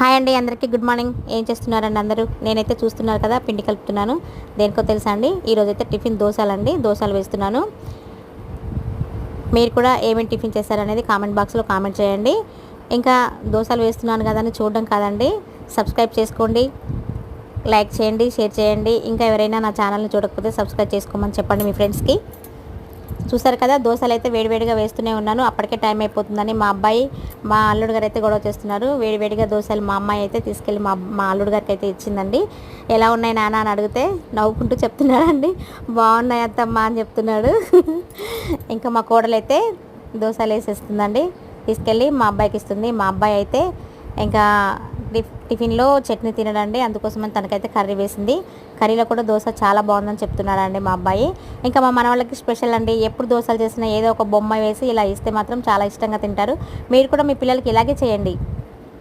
Hi అండి, అందరికీ good morning. ఏం చేస్తున్నారండి అందరూ? నేనైతే చూస్తున్నారు కదా, పిండి కలుపుతున్నాను. దేనికో తెలుసా అండి, ఈరోజైతే టిఫిన్ దోశలండి, దోశలు వేస్తున్నాను. మీరు కూడా ఏమేమి టిఫిన్ చేశారనేది కామెంట్ బాక్స్లో కామెంట్ చేయండి. ఇంకా దోశలు వేస్తున్నాను కదా అని చూడడం కాదండి, సబ్స్క్రైబ్ చేసుకోండి, లైక్ చేయండి, షేర్ చేయండి. ఇంకా ఎవరైనా నా ఛానల్ని చూడకపోతే సబ్స్క్రైబ్ చేసుకోమని చెప్పండి మీ ఫ్రెండ్స్కి. చూసారు కదా, దోశలు అయితే వేడివేడిగా వేస్తూనే ఉన్నాను. అప్పటికే టైం అయిపోతుందని మా అల్లుడు గారు అయితే గొడవ చేస్తున్నారు. వేడివేడిగా దోశలు మా అమ్మాయి అయితే తీసుకెళ్ళి మా అల్లుడు గారికి అయితే ఇచ్చిందండి. ఎలా ఉన్నాయి నాన్న అని అడిగితే నవ్వుకుంటూ చెప్తున్నాడండి, బాగున్నాయి అత్తమ్మ అని చెప్తున్నాడు. ఇంకా మా కోడలు అయితే దోశలు వేసేస్తుందండి, తీసుకెళ్ళి మా అబ్బాయికి ఇస్తుంది. మా అబ్బాయి అయితే ఇంకా టిఫిన్లో చట్నీ తినడండి, అందుకోసమని తనకైతే కర్రీ వేసింది. కర్రీలో కూడా దోశ చాలా బాగుందని చెప్తున్నాడండి మా అబ్బాయి. ఇంకా మా మనవాళ్ళకి స్పెషల్ అండి, ఎప్పుడు దోశలు చేసినా ఏదో ఒక బొమ్మ వేసి ఇలా ఇస్తే మాత్రం చాలా ఇష్టంగా తింటారు. మీరు కూడా మీ పిల్లలకి ఇలాగే చేయండి.